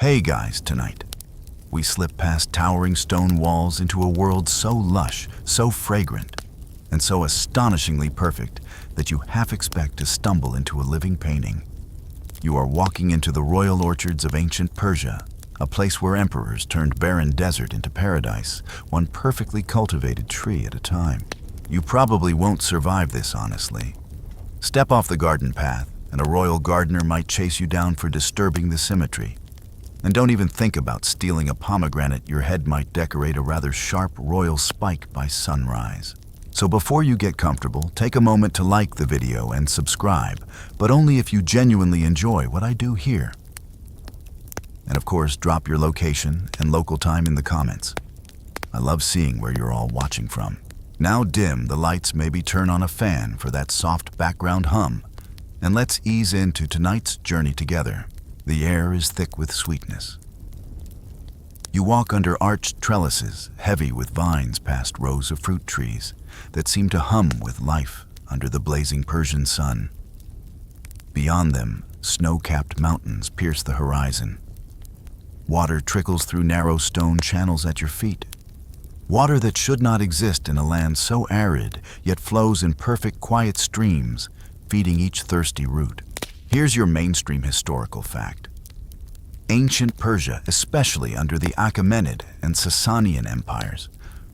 Hey guys, tonight we slip past towering stone walls into a world so lush, so fragrant, and so astonishingly perfect that you half expect to stumble into a living painting. You are walking into the royal orchards of ancient Persia, a place where emperors turned barren desert into paradise, one perfectly cultivated tree at a time. You probably won't survive this, honestly. Step off the garden path, and a royal gardener might chase you down for disturbing the symmetry. And don't even think about stealing a pomegranate. Your head might decorate a rather sharp royal spike by sunrise. So before you get comfortable, take a moment to like the video and subscribe, but only if you genuinely enjoy what I do here. And of course, drop your location and local time in the comments. I love seeing where you're all watching from. Now dim the lights, maybe turn on a fan for that soft background hum, and let's ease into tonight's journey together. The air is thick with sweetness. You walk under arched trellises, heavy with vines, past rows of fruit trees that seem to hum with life under the blazing Persian sun. Beyond them, snow-capped mountains pierce the horizon. Water trickles through narrow stone channels at your feet. Water that should not exist in a land so arid, yet flows in perfect, quiet streams, feeding each thirsty root. Here's your mainstream historical fact. Ancient Persia, especially under the Achaemenid and Sasanian empires,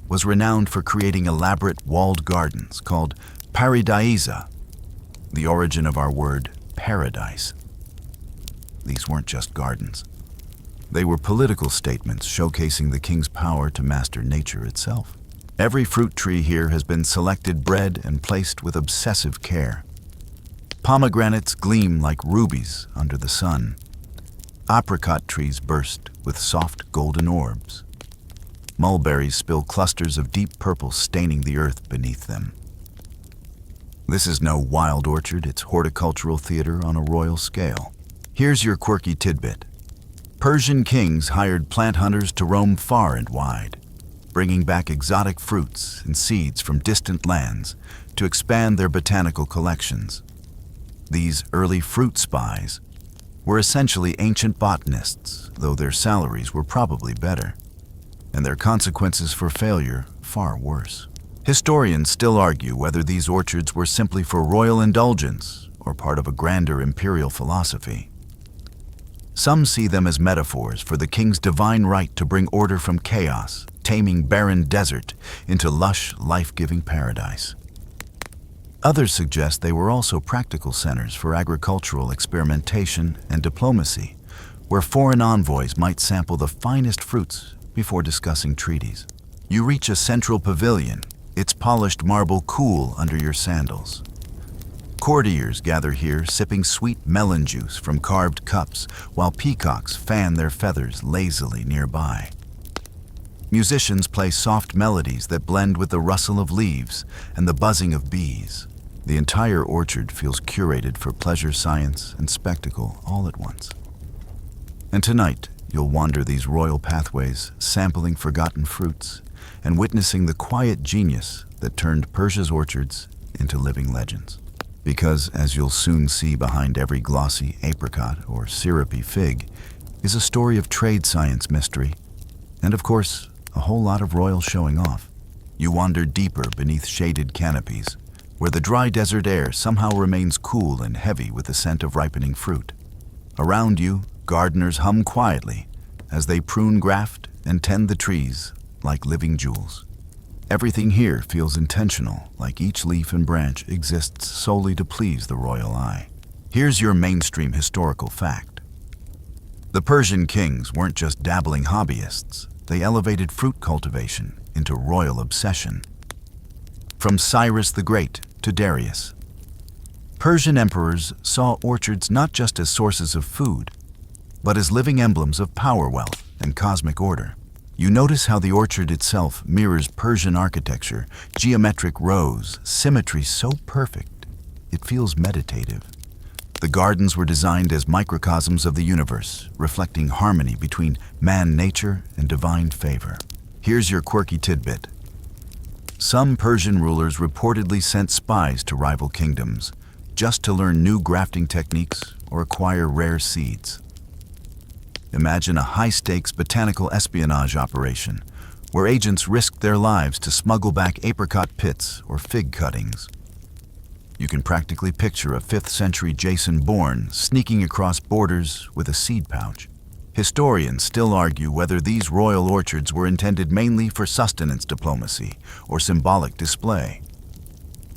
was renowned for creating elaborate walled gardens called paradisa, the origin of our word paradise. These weren't just gardens. They were political statements showcasing the king's power to master nature itself. Every fruit tree here has been selected, bred, and placed with obsessive care. Pomegranates gleam like rubies under the sun. Apricot trees burst with soft golden orbs. Mulberries spill clusters of deep purple, staining the earth beneath them. This is no wild orchard, it's horticultural theater on a royal scale. Here's your quirky tidbit. Persian kings hired plant hunters to roam far and wide, bringing back exotic fruits and seeds from distant lands to expand their botanical collections. These early fruit spies were essentially ancient botanists, though their salaries were probably better, and their consequences for failure far worse. Historians still argue whether these orchards were simply for royal indulgence or part of a grander imperial philosophy. Some see them as metaphors for the king's divine right to bring order from chaos, taming barren desert into lush, life-giving paradise. Others suggest they were also practical centers for agricultural experimentation and diplomacy, where foreign envoys might sample the finest fruits before discussing treaties. You reach a central pavilion, its polished marble cool under your sandals. Courtiers gather here, sipping sweet melon juice from carved cups, while peacocks fan their feathers lazily nearby. Musicians play soft melodies that blend with the rustle of leaves and the buzzing of bees. The entire orchard feels curated for pleasure, science, and spectacle all at once. And tonight, you'll wander these royal pathways, sampling forgotten fruits and witnessing the quiet genius that turned Persia's orchards into living legends. Because, as you'll soon see, behind every glossy apricot or syrupy fig is a story of trade science mystery, and of course, a whole lot of royal showing off. You wander deeper beneath shaded canopies, where the dry desert air somehow remains cool and heavy with the scent of ripening fruit. Around you, gardeners hum quietly as they prune, graft, and tend the trees like living jewels. Everything here feels intentional, like each leaf and branch exists solely to please the royal eye. Here's your mainstream historical fact. The Persian kings weren't just dabbling hobbyists. They elevated fruit cultivation into royal obsession. From Cyrus the Great to Darius, Persian emperors saw orchards not just as sources of food, but as living emblems of power, wealth, and cosmic order. You notice how the orchard itself mirrors Persian architecture, geometric rows, symmetry so perfect, it feels meditative. The gardens were designed as microcosms of the universe, reflecting harmony between man-nature and divine favor. Here's your quirky tidbit. Some Persian rulers reportedly sent spies to rival kingdoms just to learn new grafting techniques or acquire rare seeds. Imagine a high-stakes botanical espionage operation where agents risked their lives to smuggle back apricot pits or fig cuttings. You can practically picture a 5th century Jason Bourne sneaking across borders with a seed pouch. Historians still argue whether these royal orchards were intended mainly for sustenance diplomacy or symbolic display.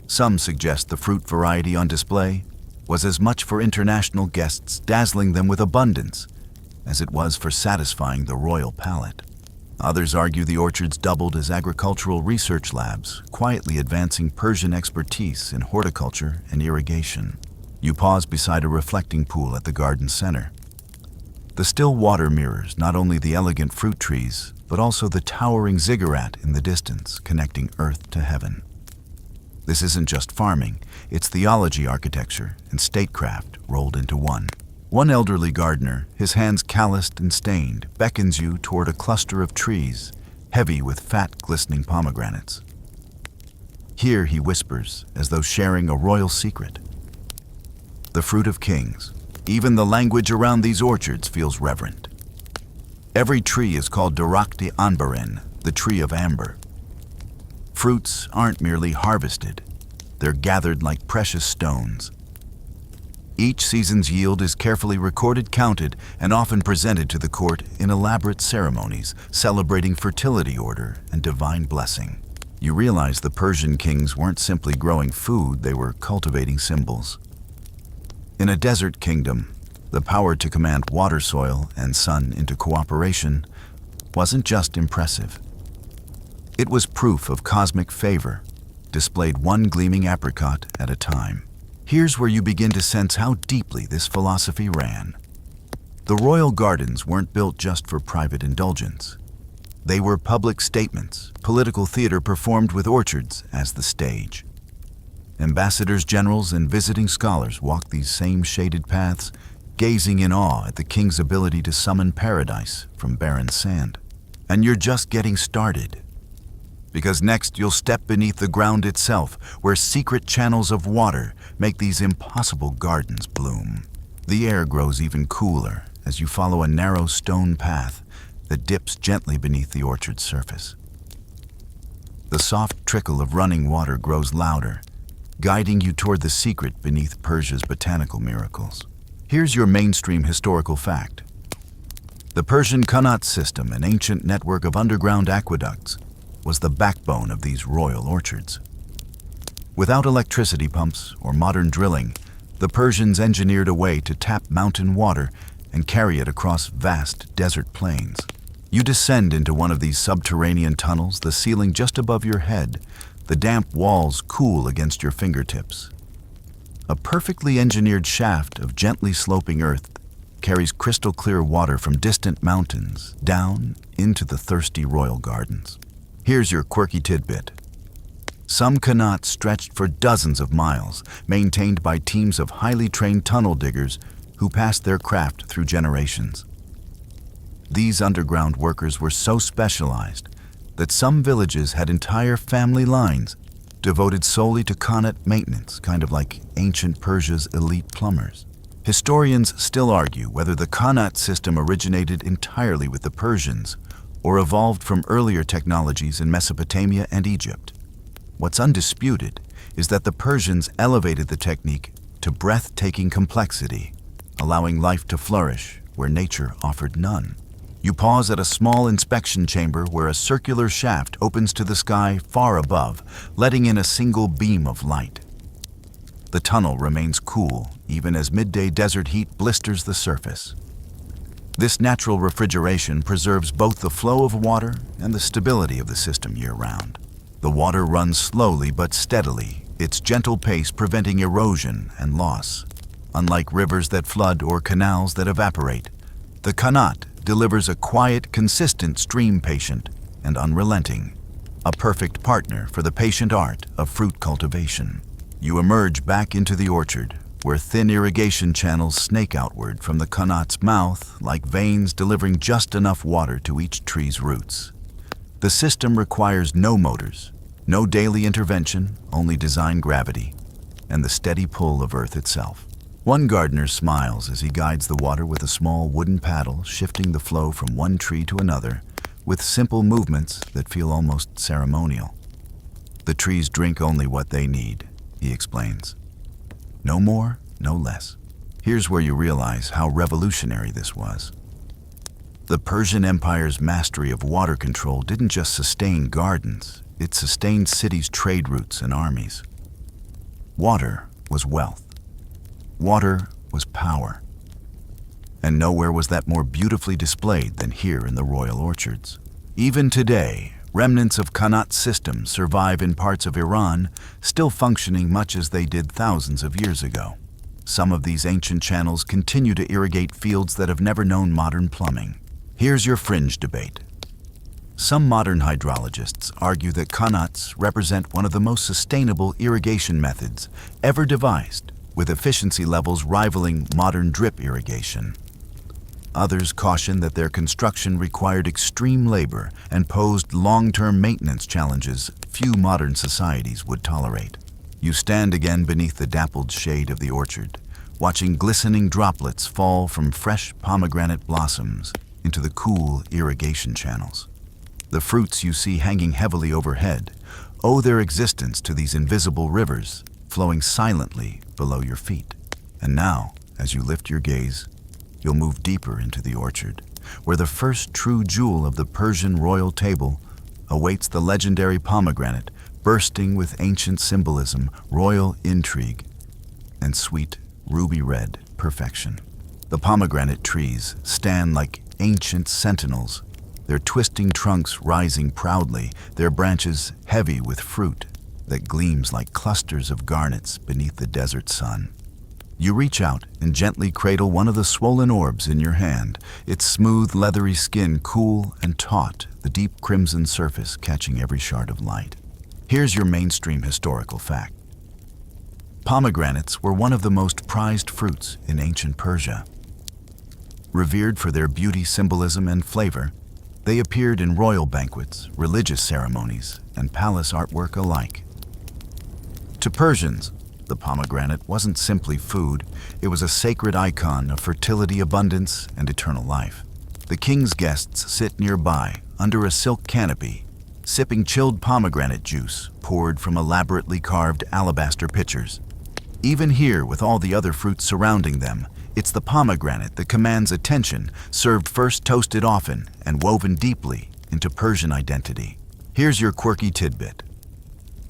Some suggest the fruit variety on display was as much for international guests dazzling them with abundance as it was for satisfying the royal palate. Others argue the orchards doubled as agricultural research labs, quietly advancing Persian expertise in horticulture and irrigation. You pause beside a reflecting pool at the garden center. The still water mirrors not only the elegant fruit trees, but also the towering ziggurat in the distance, connecting earth to heaven. This isn't just farming, it's theology, architecture, and statecraft rolled into one. One elderly gardener, his hands calloused and stained, beckons you toward a cluster of trees, heavy with fat, glistening pomegranates. Here he whispers, as though sharing a royal secret. The fruit of kings. Even the language around these orchards feels reverent. Every tree is called Darakti Anbarin, the tree of amber. Fruits aren't merely harvested, they're gathered like precious stones. Each season's yield is carefully recorded, counted, and often presented to the court in elaborate ceremonies, celebrating fertility, order, and divine blessing. You realize the Persian kings weren't simply growing food, they were cultivating symbols. In a desert kingdom, the power to command water, soil, and sun into cooperation wasn't just impressive. It was proof of cosmic favor, displayed one gleaming apricot at a time. Here's where you begin to sense how deeply this philosophy ran. The royal gardens weren't built just for private indulgence. They were public statements, political theater performed with orchards as the stage. Ambassadors, generals, and visiting scholars walked these same shaded paths, gazing in awe at the king's ability to summon paradise from barren sand. And you're just getting started. Because next you'll step beneath the ground itself, where secret channels of water make these impossible gardens bloom. The air grows even cooler as you follow a narrow stone path that dips gently beneath the orchard's surface. The soft trickle of running water grows louder, guiding you toward the secret beneath Persia's botanical miracles. Here's your mainstream historical fact. The Persian Qanat system, an ancient network of underground aqueducts, was the backbone of these royal orchards. Without electricity pumps or modern drilling, the Persians engineered a way to tap mountain water and carry it across vast desert plains. You descend into one of these subterranean tunnels, the ceiling just above your head, the damp walls cool against your fingertips. A perfectly engineered shaft of gently sloping earth carries crystal clear water from distant mountains down into the thirsty royal gardens. Here's your quirky tidbit. Some qanats stretched for dozens of miles, maintained by teams of highly trained tunnel diggers who passed their craft through generations. These underground workers were so specialized that some villages had entire family lines devoted solely to qanat maintenance, kind of like ancient Persia's elite plumbers. Historians still argue whether the qanat system originated entirely with the Persians or evolved from earlier technologies in Mesopotamia and Egypt. What's undisputed is that the Persians elevated the technique to breathtaking complexity, allowing life to flourish where nature offered none. You pause at a small inspection chamber where a circular shaft opens to the sky far above, letting in a single beam of light. The tunnel remains cool, even as midday desert heat blisters the surface. This natural refrigeration preserves both the flow of water and the stability of the system year-round. The water runs slowly but steadily, its gentle pace preventing erosion and loss. Unlike rivers that flood or canals that evaporate, the qanat delivers a quiet, consistent stream, patient and unrelenting, a perfect partner for the patient art of fruit cultivation. You emerge back into the orchard, where thin irrigation channels snake outward from the qanat's mouth like veins delivering just enough water to each tree's roots. The system requires no motors, no daily intervention, only design gravity, and the steady pull of Earth itself. One gardener smiles as he guides the water with a small wooden paddle, shifting the flow from one tree to another with simple movements that feel almost ceremonial. The trees drink only what they need, he explains. No more, no less. Here's where you realize how revolutionary this was. The Persian Empire's mastery of water control didn't just sustain gardens, it sustained cities' trade routes and armies. Water was wealth. Water was power. And nowhere was that more beautifully displayed than here in the royal orchards. Even today, remnants of Qanat systems survive in parts of Iran, still functioning much as they did thousands of years ago. Some of these ancient channels continue to irrigate fields that have never known modern plumbing. Here's your fringe debate. Some modern hydrologists argue that qanats represent one of the most sustainable irrigation methods ever devised, with efficiency levels rivaling modern drip irrigation. Others caution that their construction required extreme labor and posed long-term maintenance challenges few modern societies would tolerate. You stand again beneath the dappled shade of the orchard, watching glistening droplets fall from fresh pomegranate blossoms into the cool irrigation channels. The fruits you see hanging heavily overhead owe their existence to these invisible rivers flowing silently below your feet. And now, as you lift your gaze, you'll move deeper into the orchard, where the first true jewel of the Persian royal table awaits, the legendary pomegranate, bursting with ancient symbolism, royal intrigue, and sweet ruby-red perfection. The pomegranate trees stand like ancient sentinels, their twisting trunks rising proudly, their branches heavy with fruit that gleams like clusters of garnets beneath the desert sun. You reach out and gently cradle one of the swollen orbs in your hand, its smooth, leathery skin cool and taut, the deep crimson surface catching every shard of light. Here's your mainstream historical fact. Pomegranates were one of the most prized fruits in ancient Persia. Revered for their beauty, symbolism, and flavor, they appeared in royal banquets, religious ceremonies, and palace artwork alike. To Persians, the pomegranate wasn't simply food, it was a sacred icon of fertility, abundance, and eternal life. The king's guests sit nearby, under a silk canopy, sipping chilled pomegranate juice poured from elaborately carved alabaster pitchers. Even here, with all the other fruits surrounding them, it's the pomegranate that commands attention, served first, toasted often, and woven deeply into Persian identity. Here's your quirky tidbit.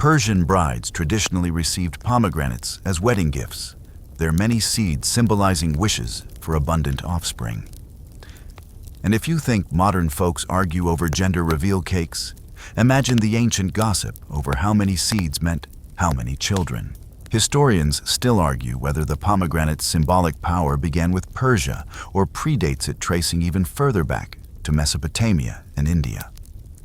Persian brides traditionally received pomegranates as wedding gifts, their many seeds symbolizing wishes for abundant offspring. And if you think modern folks argue over gender reveal cakes, imagine the ancient gossip over how many seeds meant how many children. Historians still argue whether the pomegranate's symbolic power began with Persia or predates it, tracing even further back to Mesopotamia and India.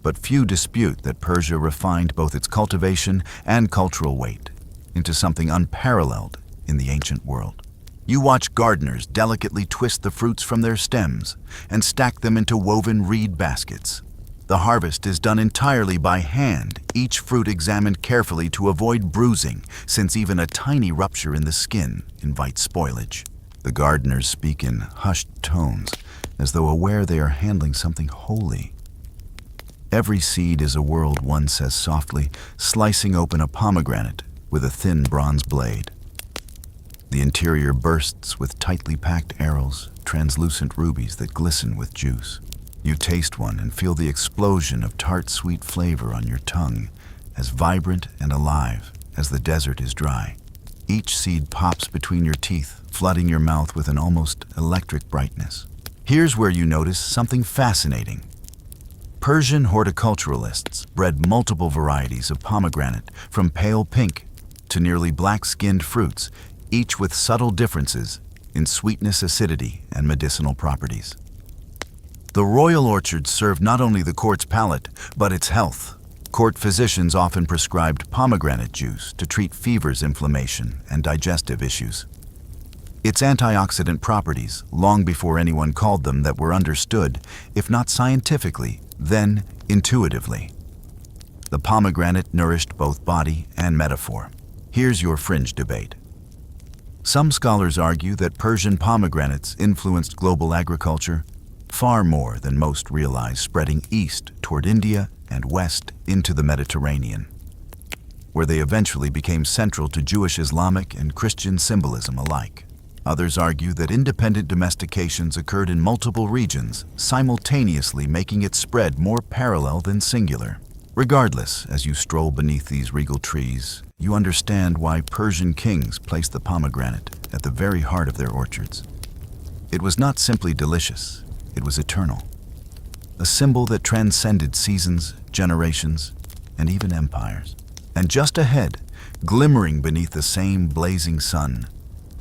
But few dispute that Persia refined both its cultivation and cultural weight into something unparalleled in the ancient world. You watch gardeners delicately twist the fruits from their stems and stack them into woven reed baskets. The harvest is done entirely by hand, each fruit examined carefully to avoid bruising, since even a tiny rupture in the skin invites spoilage. The gardeners speak in hushed tones, as though aware they are handling something holy. Every seed is a world, one says softly, slicing open a pomegranate with a thin bronze blade. The interior bursts with tightly packed arrows, translucent rubies that glisten with juice. You taste one and feel the explosion of tart, sweet flavor on your tongue, as vibrant and alive as the desert is dry. Each seed pops between your teeth, flooding your mouth with an almost electric brightness. Here's where you notice something fascinating. Persian horticulturalists bred multiple varieties of pomegranate, from pale pink to nearly black-skinned fruits, each with subtle differences in sweetness, acidity, and medicinal properties. The royal orchards served not only the court's palate, but its health. Court physicians often prescribed pomegranate juice to treat fevers, inflammation, and digestive issues. Its antioxidant properties, long before anyone called them that, were understood, if not scientifically, then intuitively. The pomegranate nourished both body and metaphor. Here's your fringe debate. Some scholars argue that Persian pomegranates influenced global agriculture far more than most realize, spreading east toward India and west into the Mediterranean, where they eventually became central to Jewish, Islamic, and Christian symbolism alike. Others argue that independent domestications occurred in multiple regions, simultaneously making its spread more parallel than singular. Regardless, as you stroll beneath these regal trees, you understand why Persian kings placed the pomegranate at the very heart of their orchards. It was not simply delicious, it was eternal. A symbol that transcended seasons, generations, and even empires. And just ahead, glimmering beneath the same blazing sun,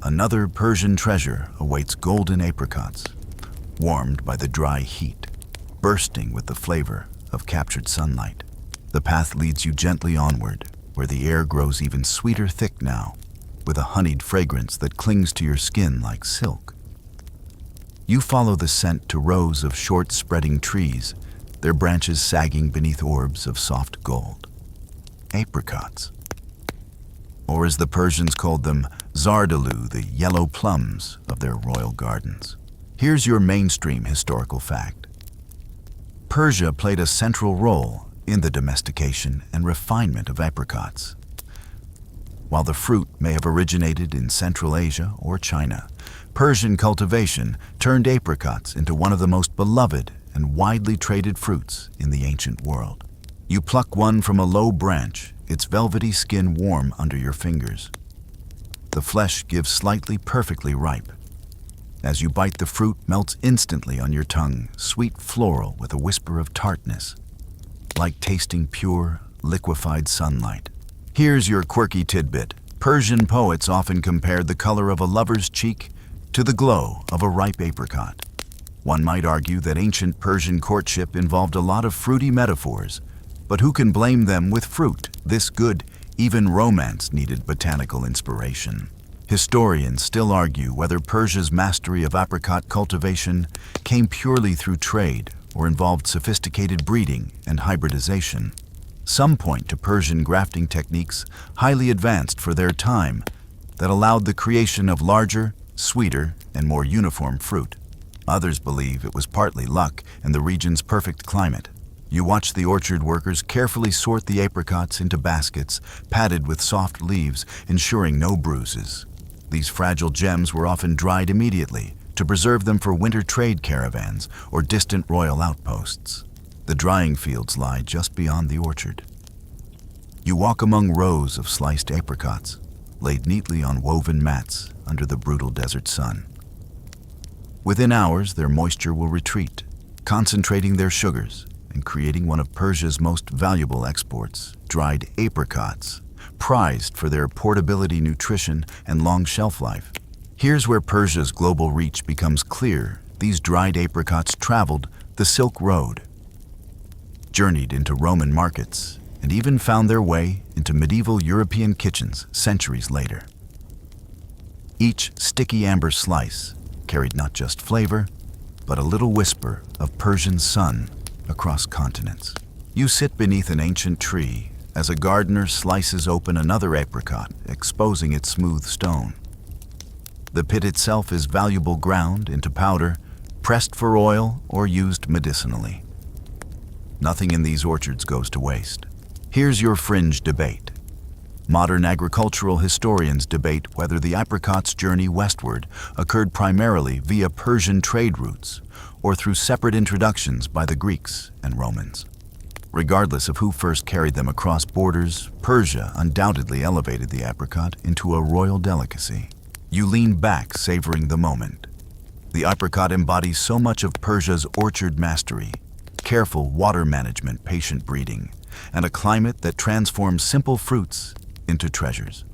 another Persian treasure awaits: golden apricots, warmed by the dry heat, bursting with the flavor of captured sunlight. The path leads you gently onward, where the air grows even sweeter thick now, with a honeyed fragrance that clings to your skin like silk. You follow the scent to rows of short spreading trees, their branches sagging beneath orbs of soft gold. Apricots, or as the Persians called them, zardalu, the yellow plums of their royal gardens. Here's your mainstream historical fact. Persia played a central role in the domestication and refinement of apricots. While the fruit may have originated in Central Asia or China, Persian cultivation turned apricots into one of the most beloved and widely traded fruits in the ancient world. You pluck one from a low branch, its velvety skin warm under your fingers. The flesh gives slightly perfectly ripe. As you bite, the fruit melts instantly on your tongue, sweet floral with a whisper of tartness, like tasting pure, liquefied sunlight. Here's your quirky tidbit. Persian poets often compared the color of a lover's cheek to the glow of a ripe apricot. One might argue that ancient Persian courtship involved a lot of fruity metaphors, but who can blame them with fruit this good? Even romance needed botanical inspiration. Historians still argue whether Persia's mastery of apricot cultivation came purely through trade or involved sophisticated breeding and hybridization. Some point to Persian grafting techniques highly advanced for their time that allowed the creation of larger, sweeter, and more uniform fruit. Others believe it was partly luck and the region's perfect climate. You watch the orchard workers carefully sort the apricots into baskets padded with soft leaves, ensuring no bruises. These fragile gems were often dried immediately to preserve them for winter trade caravans or distant royal outposts. The drying fields lie just beyond the orchard. You walk among rows of sliced apricots, laid neatly on woven mats under the brutal desert sun. Within hours, their moisture will retreat, concentrating their sugars and creating one of Persia's most valuable exports: dried apricots, prized for their portability, nutrition, and long shelf life. Here's where Persia's global reach becomes clear. These dried apricots traveled the Silk Road, journeyed into Roman markets, and even found their way into medieval European kitchens centuries later. Each sticky amber slice carried not just flavor, but a little whisper of Persian sun across continents. You sit beneath an ancient tree as a gardener slices open another apricot, exposing its smooth stone. The pit itself is valuable ground into powder, pressed for oil, or used medicinally. Nothing in these orchards goes to waste. Here's your fringe debate. Modern agricultural historians debate whether the apricot's journey westward occurred primarily via Persian trade routes or through separate introductions by the Greeks and Romans. Regardless of who first carried them across borders, Persia undoubtedly elevated the apricot into a royal delicacy. You lean back, savoring the moment. The apricot embodies so much of Persia's orchard mastery: careful water management, patient breeding, and a climate that transforms simple fruits into treasures.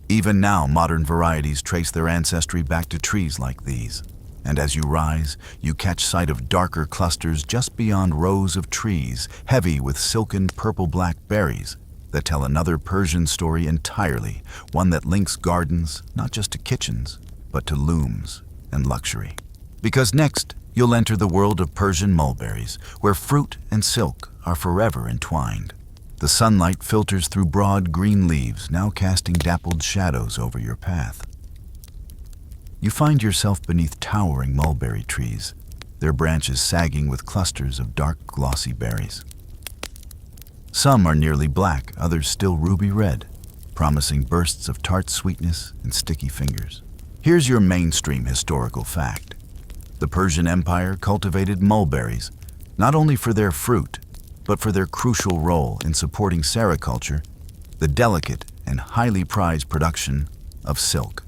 Even now, modern varieties trace their ancestry back to trees like these. And as you rise, you catch sight of darker clusters just beyond rows of trees, heavy with silken purple-black berries that tell another Persian story entirely, one that links gardens not just to kitchens, but to looms and luxury. Because next, you'll enter the world of Persian mulberries, where fruit and silk are forever entwined. The sunlight filters through broad green leaves, now casting dappled shadows over your path. You find yourself beneath towering mulberry trees, their branches sagging with clusters of dark, glossy berries. Some are nearly black, others still ruby red, promising bursts of tart sweetness and sticky fingers. Here's your mainstream historical fact. The Persian Empire cultivated mulberries, not only for their fruit, but for their crucial role in supporting sericulture, the delicate and highly prized production of silk.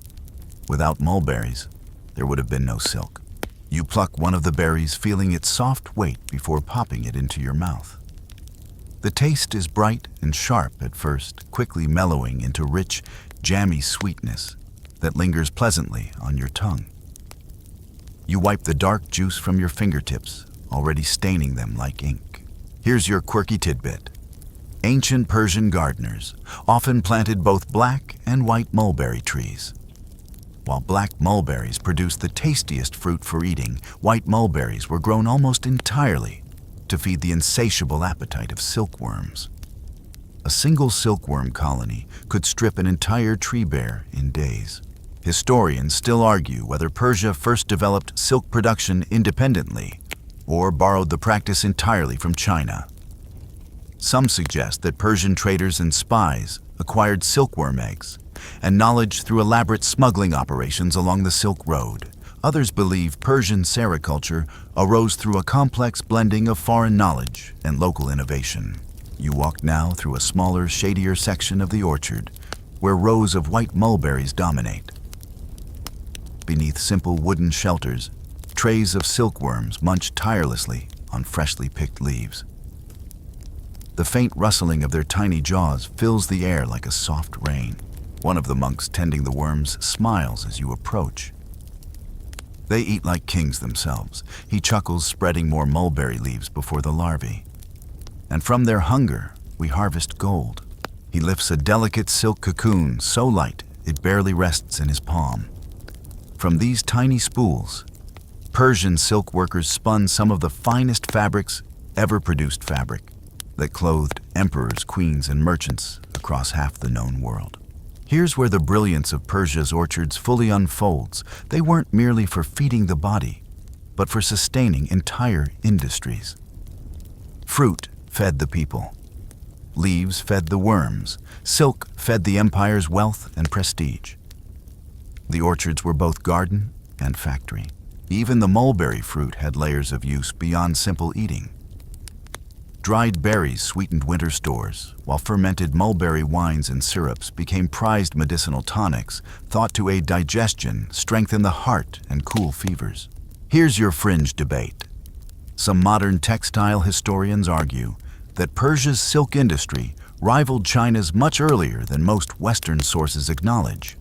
Without mulberries, there would have been no silk. You pluck one of the berries, feeling its soft weight before popping it into your mouth. The taste is bright and sharp at first, quickly mellowing into rich, jammy sweetness that lingers pleasantly on your tongue. You wipe the dark juice from your fingertips, already staining them like ink. Here's your quirky tidbit. Ancient Persian gardeners often planted both black and white mulberry trees. While black mulberries produced the tastiest fruit for eating, white mulberries were grown almost entirely to feed the insatiable appetite of silkworms. A single silkworm colony could strip an entire tree bare in days. Historians still argue whether Persia first developed silk production independently or borrowed the practice entirely from China. Some suggest that Persian traders and spies acquired silkworm eggs and knowledge through elaborate smuggling operations along the Silk Road. Others believe Persian sericulture arose through a complex blending of foreign knowledge and local innovation. You walk now through a smaller, shadier section of the orchard, where rows of white mulberries dominate. Beneath simple wooden shelters, trays of silkworms munch tirelessly on freshly picked leaves. The faint rustling of their tiny jaws fills the air like a soft rain. One of the monks tending the worms smiles as you approach. They eat like kings themselves. He chuckles, spreading more mulberry leaves before the larvae. And from their hunger, we harvest gold. He lifts a delicate silk cocoon so light it barely rests in his palm. From these tiny spools, Persian silk workers spun some of the finest fabrics ever produced fabric that clothed emperors, queens, and merchants across half the known world. Here's where the brilliance of Persia's orchards fully unfolds. They weren't merely for feeding the body, but for sustaining entire industries. Fruit fed the people. Leaves fed the worms. Silk fed the empire's wealth and prestige. The orchards were both garden and factory. Even the mulberry fruit had layers of use beyond simple eating. Dried berries sweetened winter stores, while fermented mulberry wines and syrups became prized medicinal tonics, thought to aid digestion, strengthen the heart, and cool fevers. Here's your fringe debate. Some modern textile historians argue that Persia's silk industry rivaled China's much earlier than most Western sources acknowledge,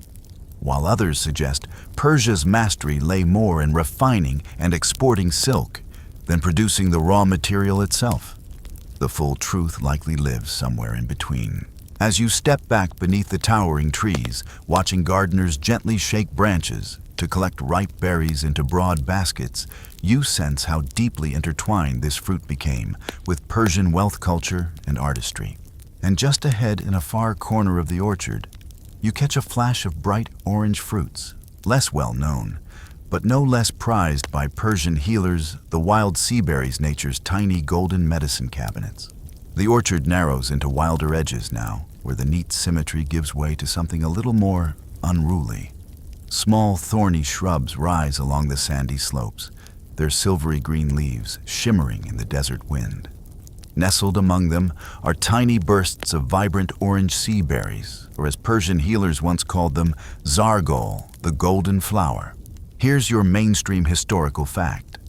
while others suggest Persia's mastery lay more in refining and exporting silk than producing the raw material itself. The full truth likely lives somewhere in between. As you step back beneath the towering trees, watching gardeners gently shake branches to collect ripe berries into broad baskets, you sense how deeply intertwined this fruit became with Persian wealth culture and artistry. And just ahead in a far corner of the orchard, you catch a flash of bright orange fruits, less well known, but no less prized by Persian healers, the wild sea berries, nature's tiny golden medicine cabinets. The orchard narrows into wilder edges now, where the neat symmetry gives way to something a little more unruly. Small thorny shrubs rise along the sandy slopes, their silvery green leaves shimmering in the desert wind. Nestled among them are tiny bursts of vibrant orange sea berries, or as Persian healers once called them, zargol, the golden flower. Here's your mainstream historical fact.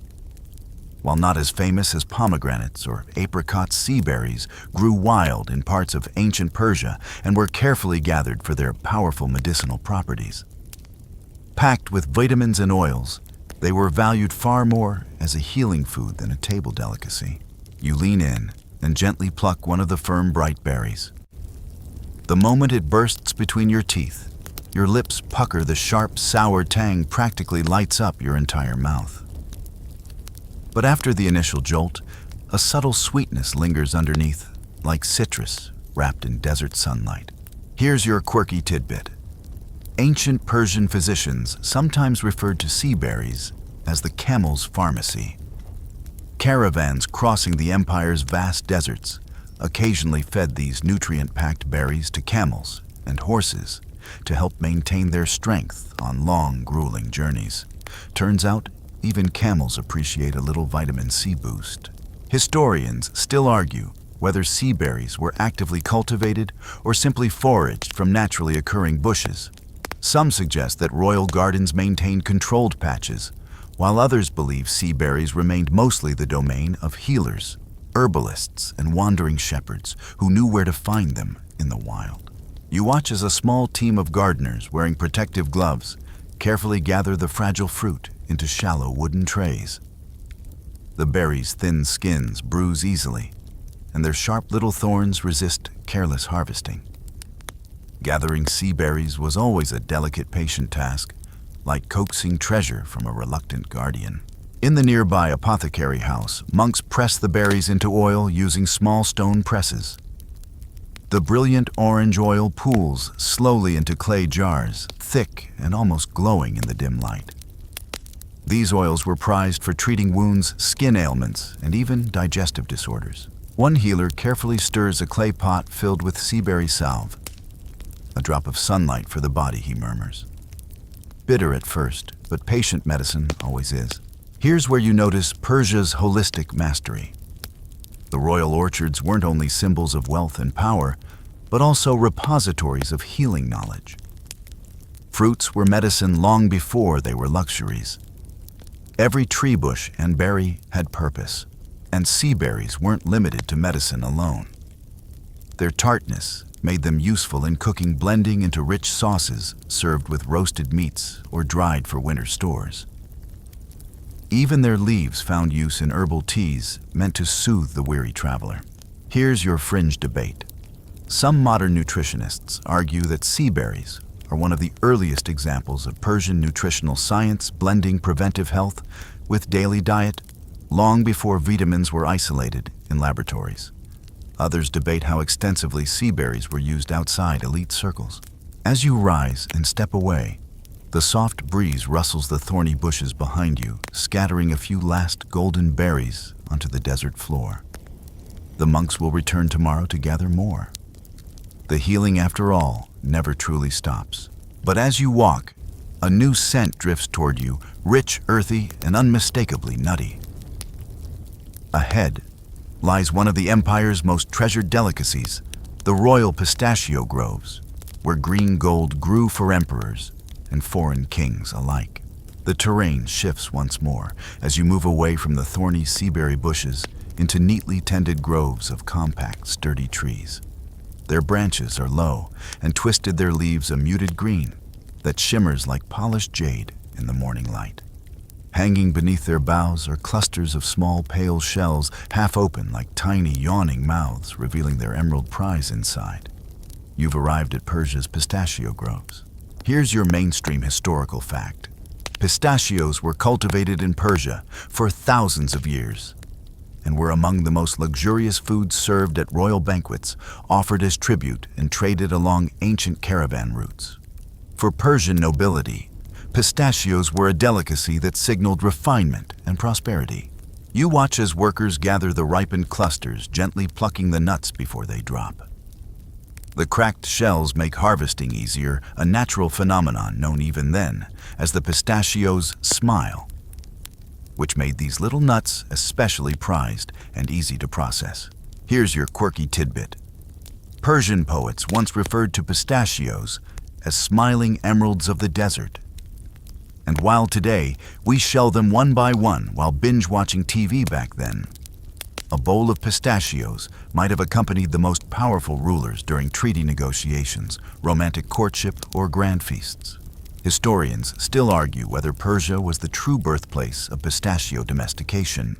While not as famous as pomegranates or apricot, sea berries grew wild in parts of ancient Persia and were carefully gathered for their powerful medicinal properties. Packed with vitamins and oils, they were valued far more as a healing food than a table delicacy. You lean in and gently pluck one of the firm, bright berries. The moment it bursts between your teeth, your lips pucker, the sharp, sour tang practically lights up your entire mouth. But after the initial jolt, a subtle sweetness lingers underneath, like citrus wrapped in desert sunlight. Here's your quirky tidbit. Ancient Persian physicians sometimes referred to sea berries as the camel's pharmacy. Caravans crossing the empire's vast deserts occasionally fed these nutrient-packed berries to camels and horses to help maintain their strength on long, grueling journeys. Turns out, even camels appreciate a little vitamin C boost. Historians still argue whether sea berries were actively cultivated or simply foraged from naturally occurring bushes. Some suggest that royal gardens maintained controlled patches, while others believe sea berries remained mostly the domain of healers, herbalists, and wandering shepherds who knew where to find them in the wild. You watch as a small team of gardeners wearing protective gloves carefully gather the fragile fruit into shallow wooden trays. The berries' thin skins bruise easily, and their sharp little thorns resist careless harvesting. Gathering sea berries was always a delicate, patient task, like coaxing treasure from a reluctant guardian. In the nearby apothecary house, monks press the berries into oil using small stone presses. The brilliant orange oil pools slowly into clay jars, thick and almost glowing in the dim light. These oils were prized for treating wounds, skin ailments, and even digestive disorders. One healer carefully stirs a clay pot filled with sea berry salve. A drop of sunlight for the body, he murmurs. Bitter at first, but patient medicine always is. Here's where you notice Persia's holistic mastery. The royal orchards weren't only symbols of wealth and power, but also repositories of healing knowledge. Fruits were medicine long before they were luxuries. Every tree bush and berry had purpose, and sea berries weren't limited to medicine alone. Their tartness made them useful in cooking, blending into rich sauces served with roasted meats or dried for winter stores. Even their leaves found use in herbal teas meant to soothe the weary traveler. Here's your fringe debate. Some modern nutritionists argue that sea berries are one of the earliest examples of Persian nutritional science blending preventive health with daily diet long before vitamins were isolated in laboratories. Others debate how extensively sea berries were used outside elite circles. As you rise and step away, the soft breeze rustles the thorny bushes behind you, scattering a few last golden berries onto the desert floor. The monks will return tomorrow to gather more. The healing, after all, never truly stops. But as you walk, a new scent drifts toward you, rich, earthy, and unmistakably nutty. Ahead lies one of the empire's most treasured delicacies, the royal pistachio groves, where green gold grew for emperors and foreign kings alike. The terrain shifts once more as you move away from the thorny seaberry bushes into neatly tended groves of compact, sturdy trees. Their branches are low and twisted, their leaves a muted green that shimmers like polished jade in the morning light. Hanging beneath their boughs are clusters of small pale shells, half open like tiny yawning mouths revealing their emerald prize inside. You've arrived at Persia's pistachio groves. Here's your mainstream historical fact. Pistachios were cultivated in Persia for thousands of years and were among the most luxurious foods served at royal banquets, offered as tribute and traded along ancient caravan routes. For Persian nobility, pistachios were a delicacy that signaled refinement and prosperity. You watch as workers gather the ripened clusters, gently plucking the nuts before they drop. The cracked shells make harvesting easier, a natural phenomenon known even then as the pistachio's smile, which made these little nuts especially prized and easy to process. Here's your quirky tidbit. Persian poets once referred to pistachios as smiling emeralds of the desert. And while today we shell them one by one while binge-watching TV back then, a bowl of pistachios might have accompanied the most powerful rulers during treaty negotiations, romantic courtship, or grand feasts. Historians still argue whether Persia was the true birthplace of pistachio domestication,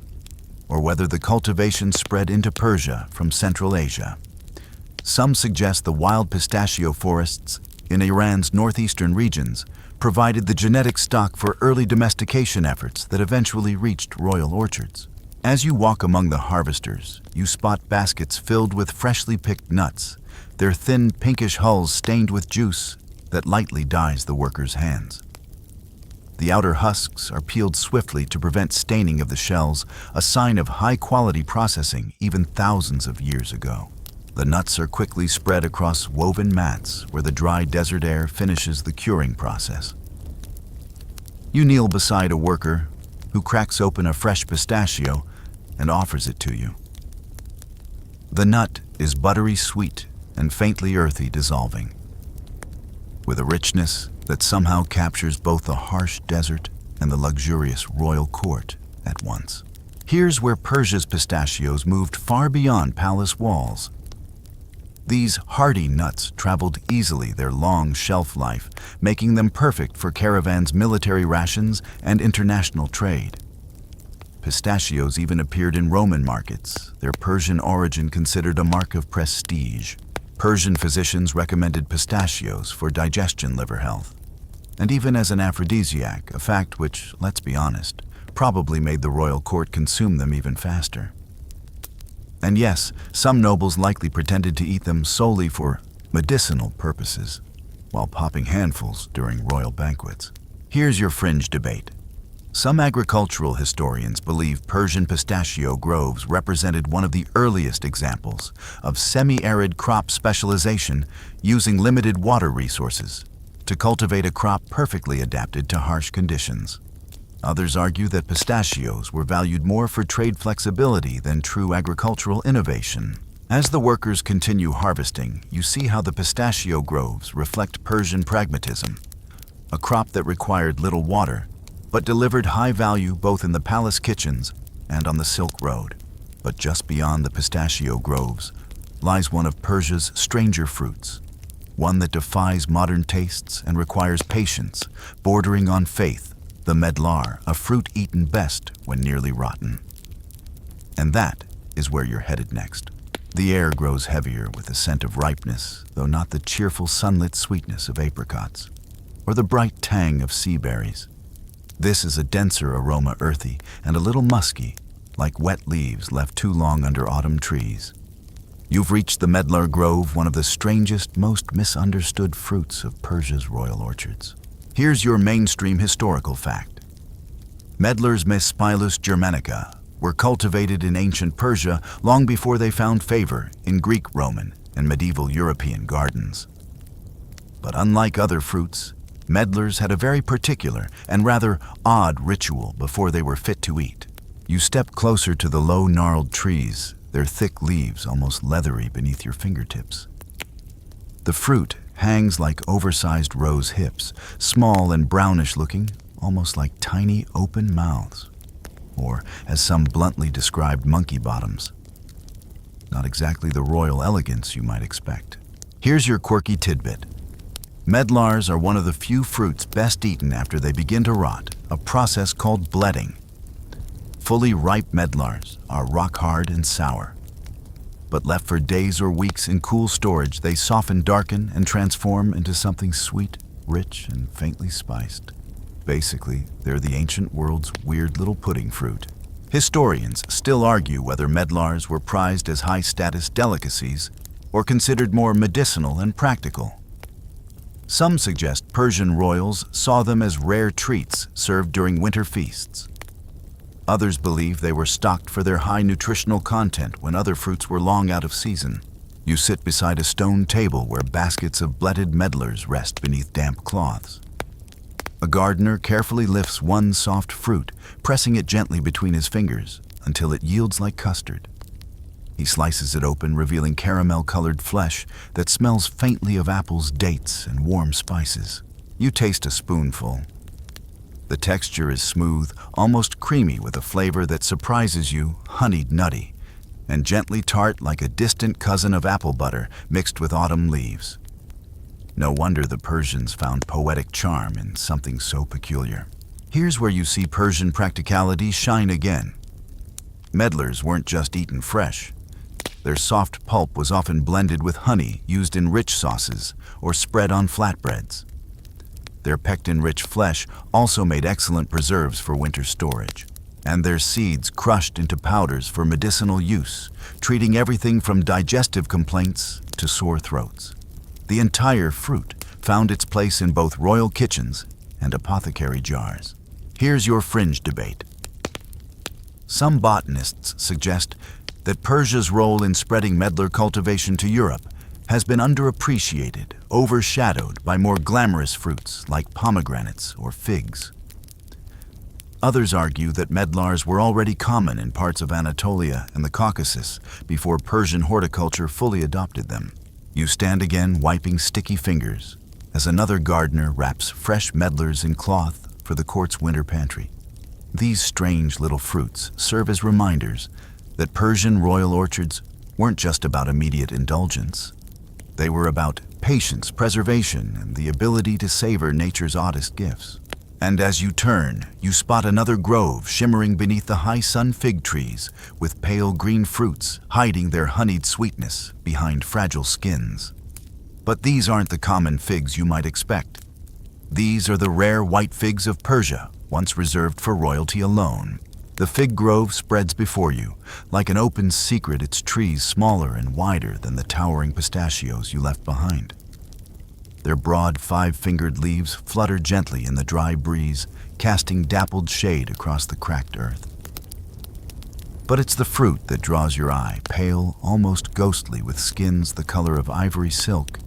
or whether the cultivation spread into Persia from Central Asia. Some suggest the wild pistachio forests in Iran's northeastern regions provided the genetic stock for early domestication efforts that eventually reached royal orchards. As you walk among the harvesters, you spot baskets filled with freshly picked nuts, their thin pinkish hulls stained with juice that lightly dyes the worker's hands. The outer husks are peeled swiftly to prevent staining of the shells, a sign of high-quality processing even thousands of years ago. The nuts are quickly spread across woven mats where the dry desert air finishes the curing process. You kneel beside a worker who cracks open a fresh pistachio and offers it to you. The nut is buttery sweet and faintly earthy dissolving, with a richness that somehow captures both the harsh desert and the luxurious royal court at once. Here's where Persia's pistachios moved far beyond palace walls. These hardy nuts traveled easily their long shelf life, making them perfect for caravans, military rations, and international trade. Pistachios even appeared in Roman markets, their Persian origin considered a mark of prestige. Persian physicians recommended pistachios for digestion, liver health, and even as an aphrodisiac, a fact which, let's be honest, probably made the royal court consume them even faster. And yes, some nobles likely pretended to eat them solely for medicinal purposes, while popping handfuls during royal banquets. Here's your fringe debate. Some agricultural historians believe Persian pistachio groves represented one of the earliest examples of semi-arid crop specialization using limited water resources to cultivate a crop perfectly adapted to harsh conditions. Others argue that pistachios were valued more for trade flexibility than true agricultural innovation. As the workers continue harvesting, you see how the pistachio groves reflect Persian pragmatism, a crop that required little water, but delivered high value both in the palace kitchens and on the Silk Road. But just beyond the pistachio groves lies one of Persia's stranger fruits, one that defies modern tastes and requires patience, bordering on faith, the medlar, a fruit eaten best when nearly rotten. And that is where you're headed next. The air grows heavier with the scent of ripeness, though not the cheerful sunlit sweetness of apricots, or the bright tang of sea berries. This is a denser aroma, earthy and a little musky, like wet leaves left too long under autumn trees. You've reached the medlar grove, one of the strangest, most misunderstood fruits of Persia's royal orchards. Here's your mainstream historical fact. Medlars Spilus germanica were cultivated in ancient Persia long before they found favor in Greek, Roman, and medieval European gardens. But unlike other fruits, medlars had a very particular and rather odd ritual before they were fit to eat. You step closer to the low gnarled trees, their thick leaves almost leathery beneath your fingertips. The fruit hangs like oversized rose hips, small and brownish looking, almost like tiny open mouths, or as some bluntly described, monkey bottoms. Not exactly the royal elegance you might expect. Here's your quirky tidbit. Medlars are one of the few fruits best eaten after they begin to rot, a process called bledding. Fully ripe medlars are rock hard and sour, but left for days or weeks in cool storage, they soften, darken, and transform into something sweet, rich, and faintly spiced. Basically, they're the ancient world's weird little pudding fruit. Historians still argue whether medlars were prized as high-status delicacies or considered more medicinal and practical. Some suggest Persian royals saw them as rare treats served during winter feasts. Others believe they were stocked for their high nutritional content when other fruits were long out of season. You sit beside a stone table where baskets of bledded medlars rest beneath damp cloths. A gardener carefully lifts one soft fruit, pressing it gently between his fingers until it yields like custard. He slices it open, revealing caramel-colored flesh that smells faintly of apples, dates, and warm spices. You taste a spoonful. The texture is smooth, almost creamy, with a flavor that surprises you, honeyed nutty, and gently tart like a distant cousin of apple butter mixed with autumn leaves. No wonder the Persians found poetic charm in something so peculiar. Here's where you see Persian practicality shine again. Medlars weren't just eaten fresh. Their soft pulp was often blended with honey used in rich sauces or spread on flatbreads. Their pectin-rich flesh also made excellent preserves for winter storage, and their seeds crushed into powders for medicinal use, treating everything from digestive complaints to sore throats. The entire fruit, found its place in both royal kitchens and apothecary jars. Here's your fringe debate. Some botanists suggest that Persia's role in spreading medlar cultivation to Europe has been underappreciated, overshadowed by more glamorous fruits like pomegranates or figs. Others argue that medlars were already common in parts of Anatolia and the Caucasus before Persian horticulture fully adopted them. You stand again wiping sticky fingers as another gardener wraps fresh medlars in cloth for the court's winter pantry. These strange little fruits serve as reminders that Persian royal orchards weren't just about immediate indulgence. They were about patience, preservation, and the ability to savor nature's oddest gifts. And as you turn, you spot another grove shimmering beneath the high-sun fig trees, with pale green fruits hiding their honeyed sweetness behind fragile skins. But these aren't the common figs you might expect. These are the rare white figs of Persia, once reserved for royalty alone. The fig grove spreads before you, like an open secret, its trees smaller and wider than the towering pistachios you left behind. Their broad, five-fingered leaves flutter gently in the dry breeze, casting dappled shade across the cracked earth. But it's the fruit that draws your eye, pale, almost ghostly, with skins the color of ivory silk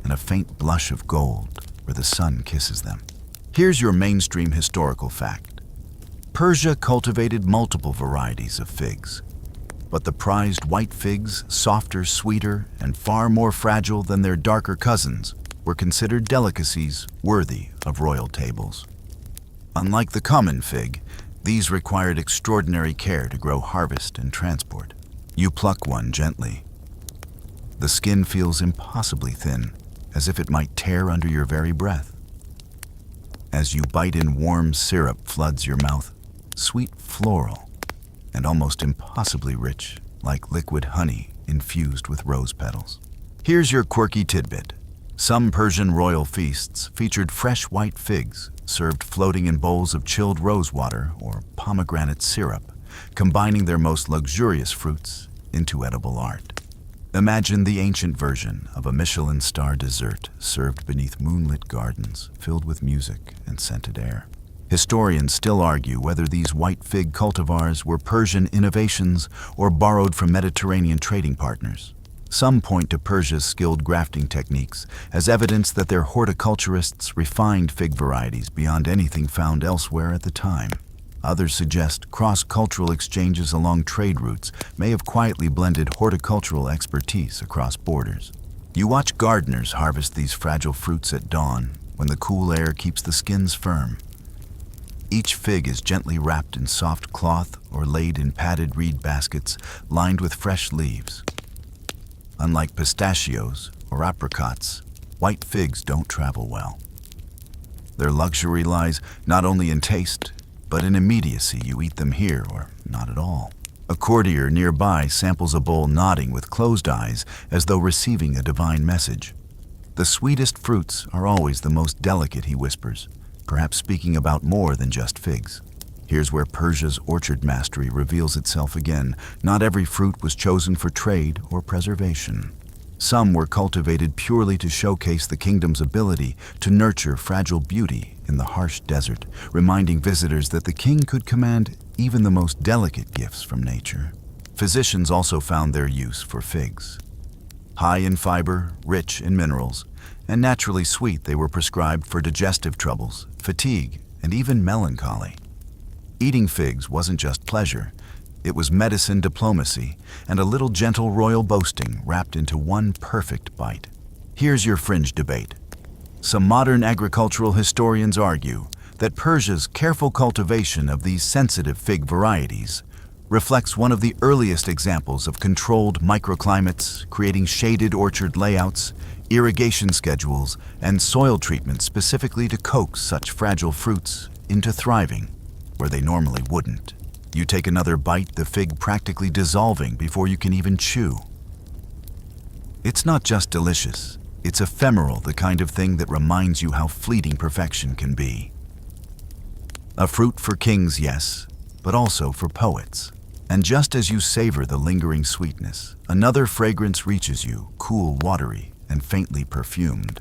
and a faint blush of gold where the sun kisses them. Here's your mainstream historical fact. Persia cultivated multiple varieties of figs, but the prized white figs, softer, sweeter, and far more fragile than their darker cousins, were considered delicacies worthy of royal tables. Unlike the common fig, these required extraordinary care to grow, harvest, and transport. You pluck one gently. The skin feels impossibly thin, as if it might tear under your very breath. As you bite in, warm syrup floods your mouth, sweet, floral, and almost impossibly rich, like liquid honey infused with rose petals. Here's your quirky tidbit. Some Persian royal feasts featured fresh white figs, served floating in bowls of chilled rose water or pomegranate syrup, combining their most luxurious fruits into edible art. Imagine the ancient version of a Michelin star dessert served beneath moonlit gardens filled with music and scented air. Historians still argue whether these white fig cultivars were Persian innovations or borrowed from Mediterranean trading partners. Some point to Persia's skilled grafting techniques as evidence that their horticulturists refined fig varieties beyond anything found elsewhere at the time. Others suggest cross-cultural exchanges along trade routes may have quietly blended horticultural expertise across borders. You watch gardeners harvest these fragile fruits at dawn, when the cool air keeps the skins firm. Each fig is gently wrapped in soft cloth or laid in padded reed baskets lined with fresh leaves. Unlike pistachios or apricots, white figs don't travel well. Their luxury lies not only in taste, but in immediacy. You eat them here or not at all. A courtier nearby samples a bowl, nodding with closed eyes as though receiving a divine message. The sweetest fruits are always the most delicate, he whispers, perhaps speaking about more than just figs. Here's where Persia's orchard mastery reveals itself again. Not every fruit was chosen for trade or preservation. Some were cultivated purely to showcase the kingdom's ability to nurture fragile beauty in the harsh desert, reminding visitors that the king could command even the most delicate gifts from nature. Physicians also found their use for figs. High in fiber, rich in minerals, and naturally sweet, they were prescribed for digestive troubles, fatigue, and even melancholy. Eating figs wasn't just pleasure, it was medicine diplomacy and a little gentle royal boasting wrapped into one perfect bite. Here's your fringe debate. Some modern agricultural historians argue that Persia's careful cultivation of these sensitive fig varieties reflects one of the earliest examples of controlled microclimates, creating shaded orchard layouts, irrigation schedules, and soil treatment specifically to coax such fragile fruits into thriving where they normally wouldn't. You take another bite, the fig practically dissolving before you can even chew. It's not just delicious, it's ephemeral, the kind of thing that reminds you how fleeting perfection can be. A fruit for kings, yes, but also for poets. And just as you savor the lingering sweetness, another fragrance reaches you, cool, watery, and faintly perfumed.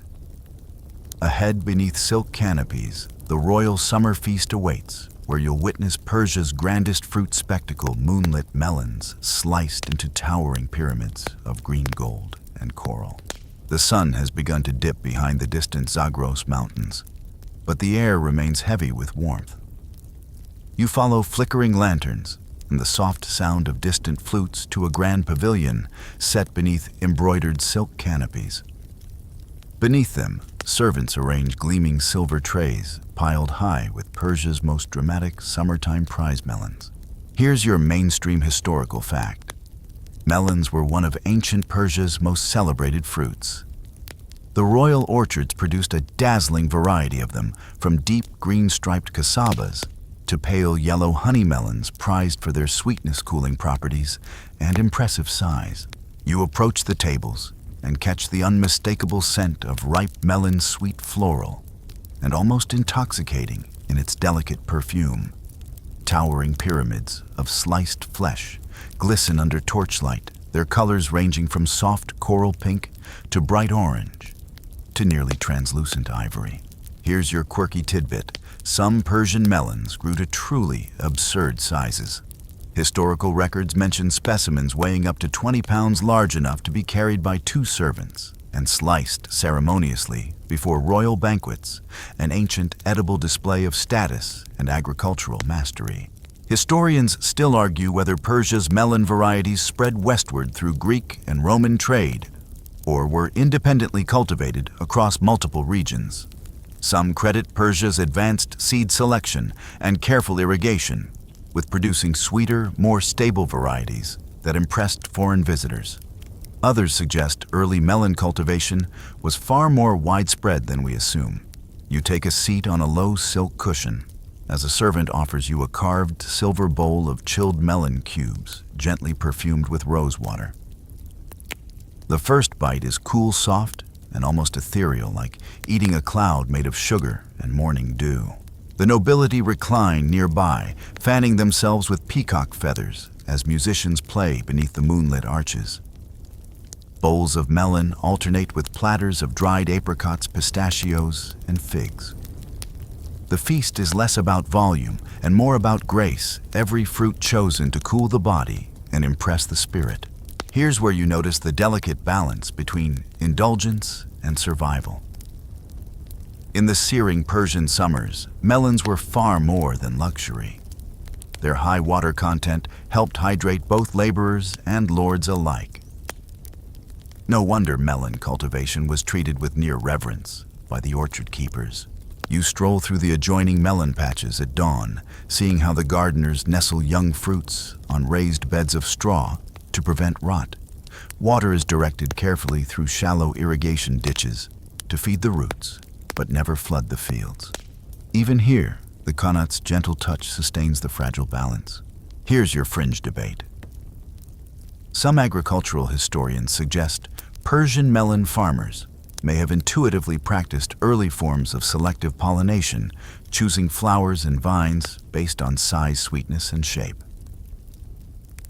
Ahead beneath silk canopies, the royal summer feast awaits, where you'll witness Persia's grandest fruit spectacle, moonlit melons sliced into towering pyramids of green gold and coral. The sun has begun to dip behind the distant Zagros mountains, but the air remains heavy with warmth. You follow flickering lanterns and the soft sound of distant flutes to a grand pavilion set beneath embroidered silk canopies. Beneath them, servants arrange gleaming silver trays piled high with Persia's most dramatic summertime prize melons. Here's your mainstream historical fact. Melons were one of ancient Persia's most celebrated fruits. The royal orchards produced a dazzling variety of them, from deep green-striped casabas to pale yellow honey melons prized for their sweetness-cooling properties and impressive size. You approach the tables and catch the unmistakable scent of ripe melon, sweet floral, and almost intoxicating in its delicate perfume. Towering pyramids of sliced flesh glisten under torchlight, their colors ranging from soft coral pink to bright orange to nearly translucent ivory. Here's your quirky tidbit. Some Persian melons grew to truly absurd sizes. Historical records mention specimens weighing up to 20 pounds, large enough to be carried by 2 servants and sliced ceremoniously before royal banquets, an ancient edible display of status and agricultural mastery. Historians still argue whether Persia's melon varieties spread westward through Greek and Roman trade or were independently cultivated across multiple regions. Some credit Persia's advanced seed selection and careful irrigation with producing sweeter, more stable varieties that impressed foreign visitors. Others suggest early melon cultivation was far more widespread than we assume. You take a seat on a low silk cushion as a servant offers you a carved silver bowl of chilled melon cubes, gently perfumed with rose water. The first bite is cool, soft, and almost ethereal, like eating a cloud made of sugar and morning dew. The nobility recline nearby, fanning themselves with peacock feathers as musicians play beneath the moonlit arches. Bowls of melon alternate with platters of dried apricots, pistachios, and figs. The feast is less about volume and more about grace, every fruit chosen to cool the body and impress the spirit. Here's where you notice the delicate balance between indulgence and survival. In the searing Persian summers, melons were far more than luxury. Their high water content helped hydrate both laborers and lords alike. No wonder melon cultivation was treated with near reverence by the orchard keepers. You stroll through the adjoining melon patches at dawn, seeing how the gardeners nestle young fruits on raised beds of straw to prevent rot. Water is directed carefully through shallow irrigation ditches to feed the roots, but never flood the fields. Even here, the connaught's gentle touch sustains the fragile balance. Here's your fringe debate. Some agricultural historians suggest Persian melon farmers may have intuitively practiced early forms of selective pollination, choosing flowers and vines based on size, sweetness, and shape.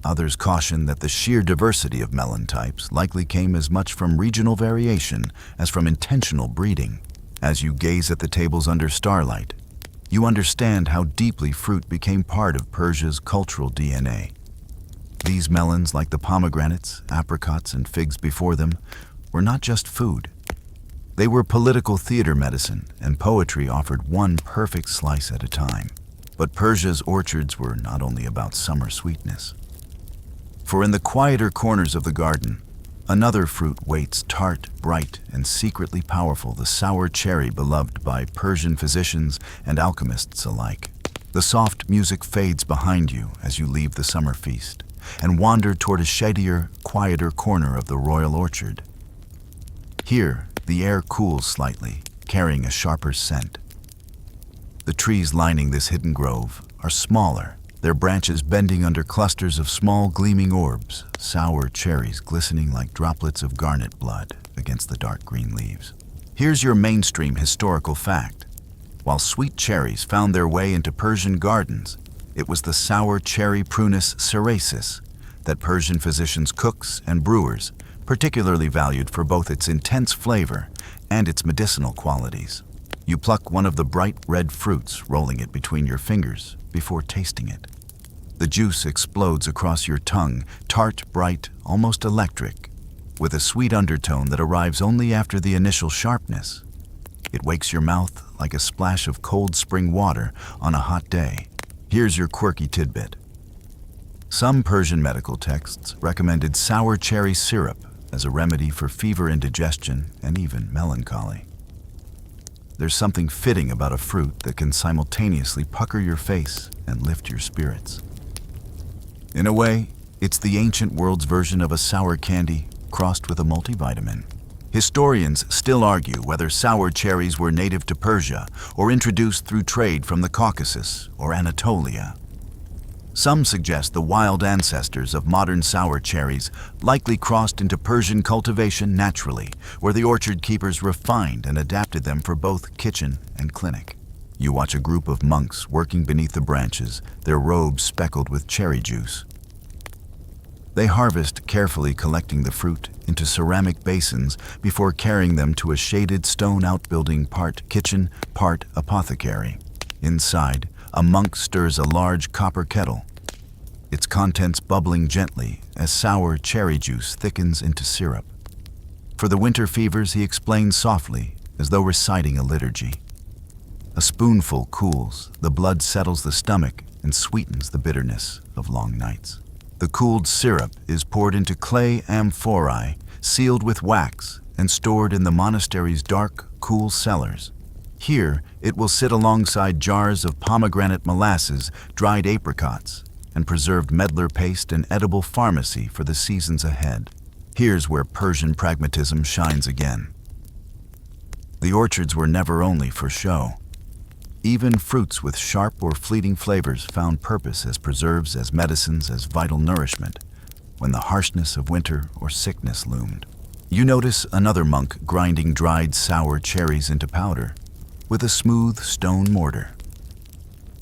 Others caution that the sheer diversity of melon types likely came as much from regional variation as from intentional breeding. As you gaze at the tables under starlight, you understand how deeply fruit became part of Persia's cultural DNA. These melons, like the pomegranates, apricots, and figs before them, were not just food. They were political theater medicine, and poetry offered one perfect slice at a time. But Persia's orchards were not only about summer sweetness. For in the quieter corners of the garden, another fruit waits, tart, bright, and secretly powerful, the sour cherry beloved by Persian physicians and alchemists alike. The soft music fades behind you as you leave the summer feast and wander toward a shadier, quieter corner of the royal orchard. Here, the air cools slightly, carrying a sharper scent. The trees lining this hidden grove are smaller, their branches bending under clusters of small gleaming orbs, sour cherries glistening like droplets of garnet blood against the dark green leaves. Here's your mainstream historical fact. While sweet cherries found their way into Persian gardens, it was the sour cherry Prunus cerasus that Persian physicians, cooks, and brewers particularly valued for both its intense flavor and its medicinal qualities. You pluck one of the bright red fruits, rolling it between your fingers before tasting it. The juice explodes across your tongue, tart, bright, almost electric, with a sweet undertone that arrives only after the initial sharpness. It wakes your mouth like a splash of cold spring water on a hot day. Here's your quirky tidbit. Some Persian medical texts recommended sour cherry syrup as a remedy for fever, indigestion, and even melancholy. There's something fitting about a fruit that can simultaneously pucker your face and lift your spirits. In a way, it's the ancient world's version of a sour candy crossed with a multivitamin. Historians still argue whether sour cherries were native to Persia or introduced through trade from the Caucasus or Anatolia. Some suggest the wild ancestors of modern sour cherries likely crossed into Persian cultivation naturally, where the orchard keepers refined and adapted them for both kitchen and clinic. You watch a group of monks working beneath the branches, their robes speckled with cherry juice. They harvest, carefully collecting the fruit into ceramic basins before carrying them to a shaded stone outbuilding, part kitchen, part apothecary. Inside, a monk stirs a large copper kettle, its contents bubbling gently as sour cherry juice thickens into syrup. For the winter fevers, he explains softly, as though reciting a liturgy. A spoonful cools, the blood settles the stomach and sweetens the bitterness of long nights. The cooled syrup is poured into clay amphorae, sealed with wax, and stored in the monastery's dark, cool cellars. Here, it will sit alongside jars of pomegranate molasses, dried apricots, and preserved medlar paste and edible pharmacy for the seasons ahead. Here's where Persian pragmatism shines again. The orchards were never only for show. Even fruits with sharp or fleeting flavors found purpose as preserves, as medicines, as vital nourishment, when the harshness of winter or sickness loomed. You notice another monk grinding dried sour cherries into powder with a smooth stone mortar.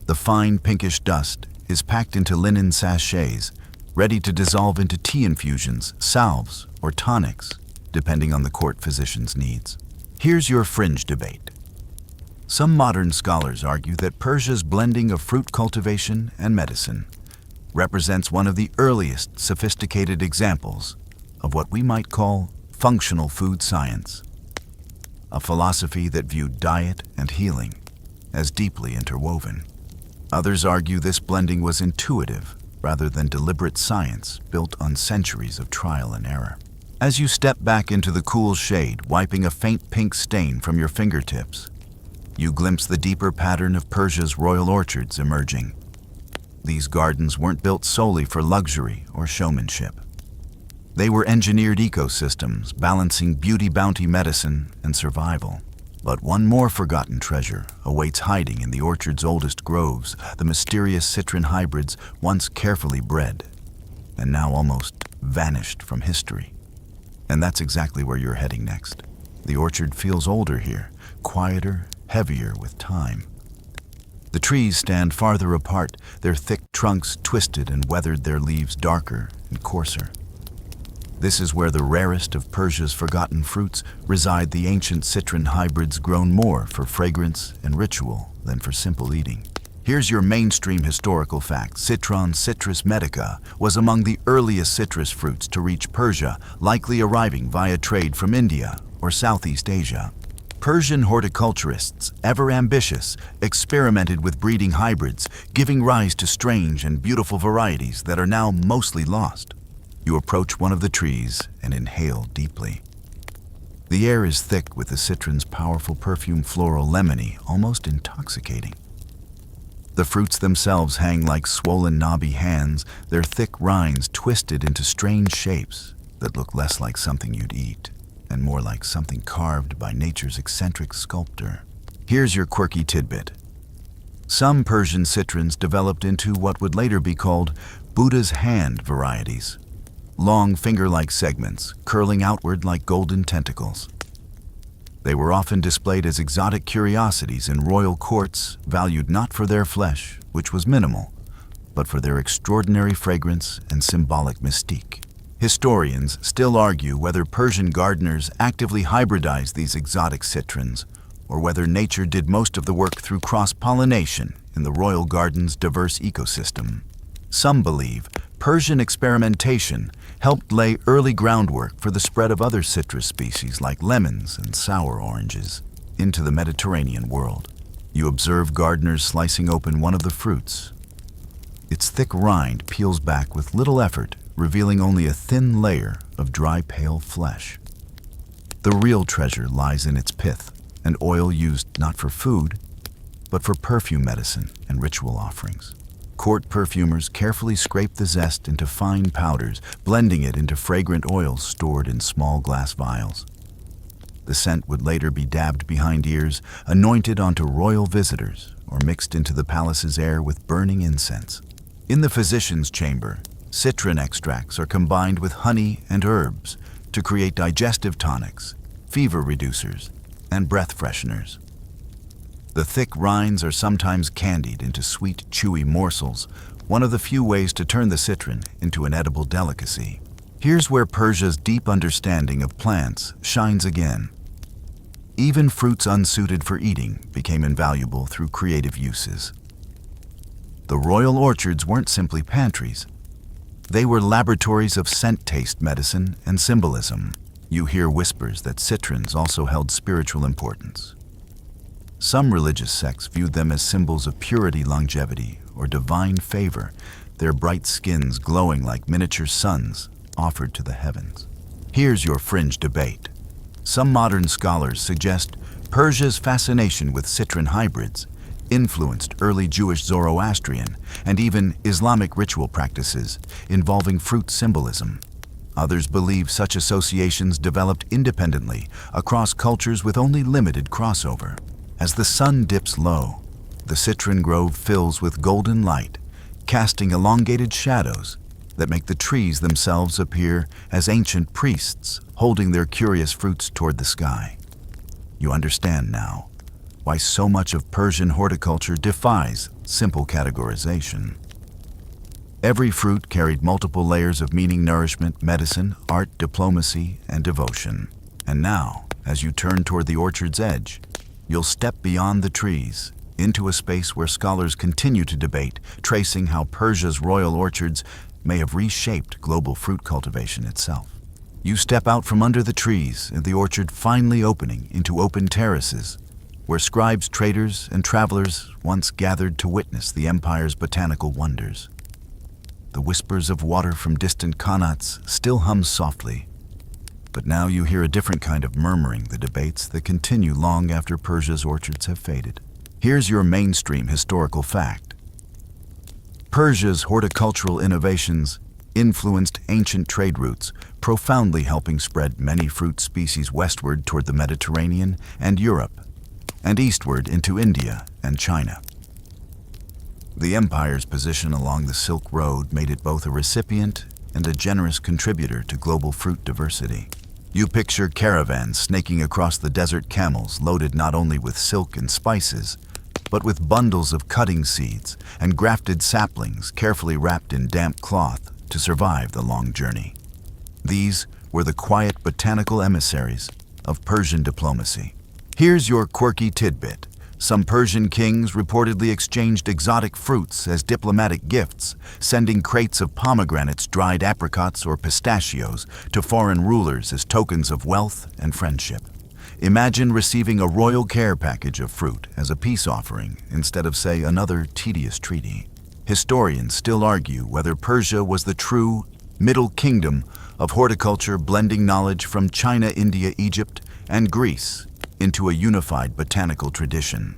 The fine pinkish dust is packed into linen sachets, ready to dissolve into tea infusions, salves, or tonics, depending on the court physician's needs. Here's your fringe debate. Some modern scholars argue that Persia's blending of fruit cultivation and medicine represents one of the earliest sophisticated examples of what we might call functional food science, a philosophy that viewed diet and healing as deeply interwoven. Others argue this blending was intuitive rather than deliberate science built on centuries of trial and error. As you step back into the cool shade, wiping a faint pink stain from your fingertips, you glimpse the deeper pattern of Persia's royal orchards emerging. These gardens weren't built solely for luxury or showmanship. They were engineered ecosystems balancing beauty, bounty, medicine, and survival. But one more forgotten treasure awaits hiding in the orchard's oldest groves, the mysterious citron hybrids once carefully bred, and now almost vanished from history. And that's exactly where you're heading next. The orchard feels older here, quieter, heavier with time. The trees stand farther apart, their thick trunks twisted and weathered, their leaves darker and coarser. This is where the rarest of Persia's forgotten fruits reside, the ancient citron hybrids grown more for fragrance and ritual than for simple eating. Here's your mainstream historical fact. Citron, Citrus medica, was among the earliest citrus fruits to reach Persia, likely arriving via trade from India or Southeast Asia. Persian horticulturists, ever ambitious, experimented with breeding hybrids, giving rise to strange and beautiful varieties that are now mostly lost. You approach one of the trees and inhale deeply. The air is thick with the citron's powerful perfume, floral, lemony, almost intoxicating. The fruits themselves hang like swollen, knobby hands, their thick rinds twisted into strange shapes that look less like something you'd eat and more like something carved by nature's eccentric sculptor. Here's your quirky tidbit. Some Persian citrons developed into what would later be called Buddha's hand varieties, long finger-like segments curling outward like golden tentacles. They were often displayed as exotic curiosities in royal courts, valued not for their flesh, which was minimal, but for their extraordinary fragrance and symbolic mystique. Historians still argue whether Persian gardeners actively hybridized these exotic citrons, or whether nature did most of the work through cross-pollination in the royal garden's diverse ecosystem. Some believe Persian experimentation helped lay early groundwork for the spread of other citrus species like lemons and sour oranges into the Mediterranean world. You observe gardeners slicing open one of the fruits. Its thick rind peels back with little effort, revealing only a thin layer of dry, pale flesh. The real treasure lies in its pith, an oil used not for food, but for perfume medicine and ritual offerings. Court perfumers carefully scrape the zest into fine powders, blending it into fragrant oils stored in small glass vials. The scent would later be dabbed behind ears, anointed onto royal visitors, or mixed into the palace's air with burning incense. In the physician's chamber, citron extracts are combined with honey and herbs to create digestive tonics, fever reducers, and breath fresheners. The thick rinds are sometimes candied into sweet, chewy morsels, one of the few ways to turn the citron into an edible delicacy. Here's where Persia's deep understanding of plants shines again. Even fruits unsuited for eating became invaluable through creative uses. The royal orchards weren't simply pantries. They were laboratories of scent-taste medicine and symbolism. You hear whispers that citrons also held spiritual importance. Some religious sects viewed them as symbols of purity, longevity, or divine favor, their bright skins glowing like miniature suns offered to the heavens. Here's your fringe debate. Some modern scholars suggest Persia's fascination with citron hybrids influenced early Jewish Zoroastrian and even Islamic ritual practices involving fruit symbolism. Others believe such associations developed independently across cultures with only limited crossover. As the sun dips low, the citron grove fills with golden light, casting elongated shadows that make the trees themselves appear as ancient priests holding their curious fruits toward the sky. You understand now why so much of Persian horticulture defies simple categorization. Every fruit carried multiple layers of meaning, nourishment, medicine, art, diplomacy, and devotion. And now, as you turn toward the orchard's edge, you'll step beyond the trees into a space where scholars continue to debate, tracing how Persia's royal orchards may have reshaped global fruit cultivation itself. You step out from under the trees and the orchard finally opening into open terraces, where scribes, traders, and travelers once gathered to witness the empire's botanical wonders. The whispers of water from distant qanats still hum softly, but now you hear a different kind of murmuring, the debates that continue long after Persia's orchards have faded. Here's your mainstream historical fact. Persia's horticultural innovations influenced ancient trade routes, profoundly helping spread many fruit species westward toward the Mediterranean and Europe, and eastward into India and China. The empire's position along the Silk Road made it both a recipient and a generous contributor to global fruit diversity. You picture caravans snaking across the desert, camels loaded not only with silk and spices, but with bundles of cutting seeds and grafted saplings carefully wrapped in damp cloth to survive the long journey. These were the quiet botanical emissaries of Persian diplomacy. Here's your quirky tidbit. Some Persian kings reportedly exchanged exotic fruits as diplomatic gifts, sending crates of pomegranates, dried apricots, or pistachios to foreign rulers as tokens of wealth and friendship. Imagine receiving a royal care package of fruit as a peace offering instead of, say, another tedious treaty. Historians still argue whether Persia was the true Middle Kingdom of horticulture, blending knowledge from China, India, Egypt, and Greece into a unified botanical tradition.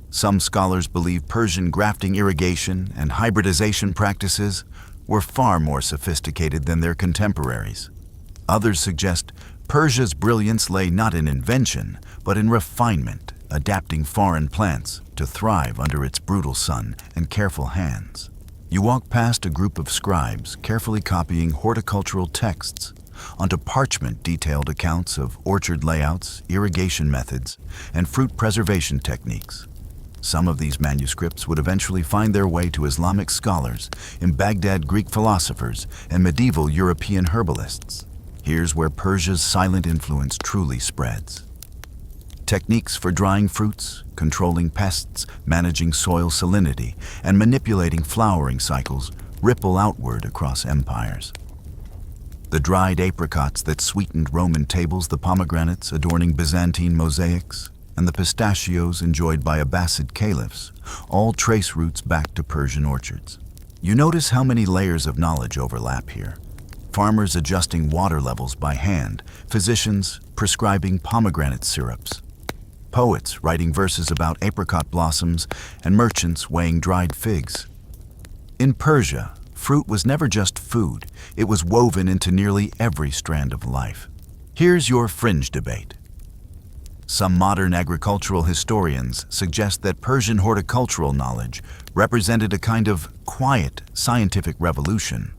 Some scholars believe Persian grafting, irrigation, and hybridization practices were far more sophisticated than their contemporaries. Others suggest Persia's brilliance lay not in invention, but in refinement, adapting foreign plants to thrive under its brutal sun and careful hands. You walk past a group of scribes carefully copying horticultural texts onto parchment, detailed accounts of orchard layouts, irrigation methods, and fruit preservation techniques. Some of these manuscripts would eventually find their way to Islamic scholars, in Baghdad Greek philosophers, and medieval European herbalists. Here's where Persia's silent influence truly spreads. Techniques for drying fruits, controlling pests, managing soil salinity, and manipulating flowering cycles ripple outward across empires. The dried apricots that sweetened Roman tables, the pomegranates adorning Byzantine mosaics, and the pistachios enjoyed by Abbasid caliphs all trace roots back to Persian orchards. You notice how many layers of knowledge overlap here. Farmers adjusting water levels by hand, physicians prescribing pomegranate syrups, poets writing verses about apricot blossoms, and merchants weighing dried figs. In Persia, fruit was never just food, it was woven into nearly every strand of life. Here's your fringe debate. Some modern agricultural historians suggest that Persian horticultural knowledge represented a kind of quiet scientific revolution,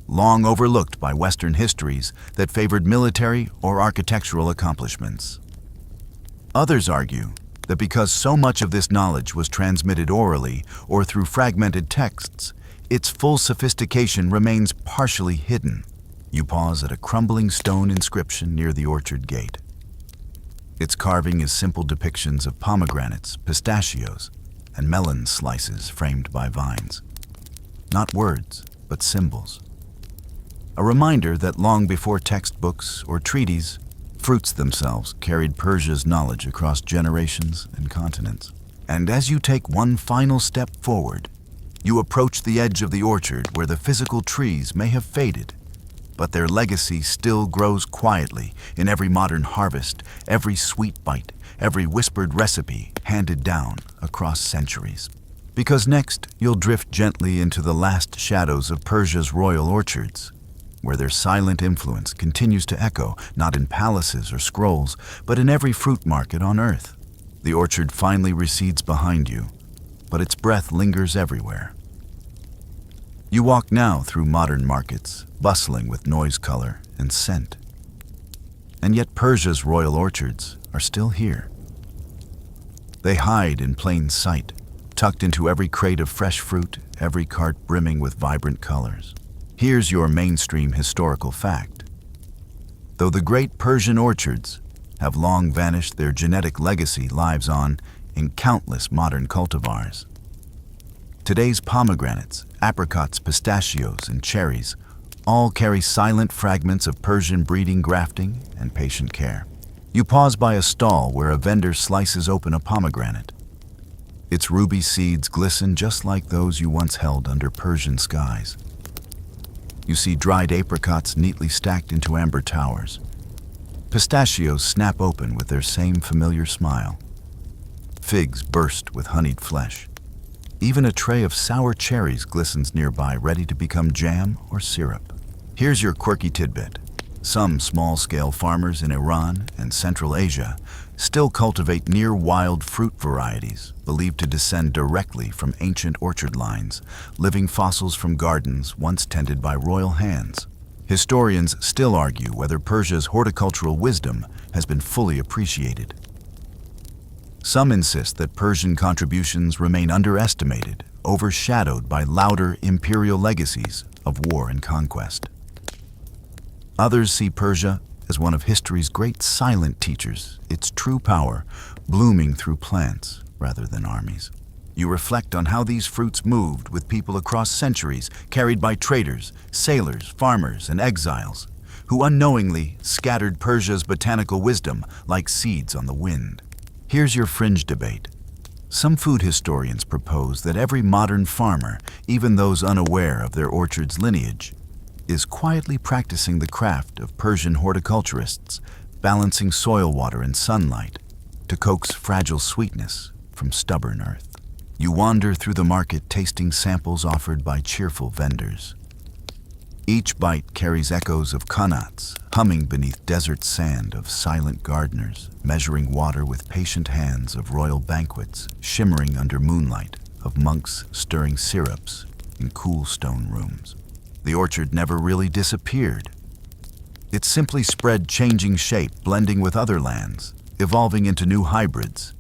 long overlooked by Western histories that favored military or architectural accomplishments. Others argue that because so much of this knowledge was transmitted orally or through fragmented texts, its full sophistication remains partially hidden. You pause at a crumbling stone inscription near the orchard gate. Its carving is simple depictions of pomegranates, pistachios, and melon slices framed by vines. Not words, but symbols. A reminder that long before textbooks or treaties, fruits themselves carried Persia's knowledge across generations and continents. And as you take one final step forward, you approach the edge of the orchard where the physical trees may have faded, but their legacy still grows quietly in every modern harvest, every sweet bite, every whispered recipe handed down across centuries. Because next, you'll drift gently into the last shadows of Persia's royal orchards, where their silent influence continues to echo, not in palaces or scrolls, but in every fruit market on earth. The orchard finally recedes behind you, but its breath lingers everywhere. You walk now through modern markets, bustling with noise, color, and scent. And yet Persia's royal orchards are still here. They hide in plain sight, tucked into every crate of fresh fruit, every cart brimming with vibrant colors. Here's your mainstream historical fact. Though the great Persian orchards have long vanished, their genetic legacy lives on in countless modern cultivars. Today's pomegranates, apricots, pistachios, and cherries all carry silent fragments of Persian breeding, grafting, and patient care. You pause by a stall where a vendor slices open a pomegranate. Its ruby seeds glisten just like those you once held under Persian skies. You see dried apricots neatly stacked into amber towers. Pistachios snap open with their same familiar smile. Figs burst with honeyed flesh. Even a tray of sour cherries glistens nearby, ready to become jam or syrup. Here's your quirky tidbit. Some small-scale farmers in Iran and Central Asia still cultivate near-wild fruit varieties believed to descend directly from ancient orchard lines, living fossils from gardens once tended by royal hands. Historians still argue whether Persia's horticultural wisdom has been fully appreciated. Some insist that Persian contributions remain underestimated, overshadowed by louder imperial legacies of war and conquest. Others see Persia as one of history's great silent teachers, its true power blooming through plants rather than armies. You reflect on how these fruits moved with people across centuries, carried by traders, sailors, farmers, and exiles, who unknowingly scattered Persia's botanical wisdom like seeds on the wind. Here's your fringe debate. Some food historians propose that every modern farmer, even those unaware of their orchard's lineage, is quietly practicing the craft of Persian horticulturists, balancing soil water and sunlight to coax fragile sweetness from stubborn earth. You wander through the market, tasting samples offered by cheerful vendors. Each bite carries echoes of qanats, humming beneath desert sand of silent gardeners, measuring water with patient hands of royal banquets, shimmering under moonlight of monks stirring syrups in cool stone rooms. The orchard never really disappeared. It simply spread, changing shape, blending with other lands, evolving into new hybrids.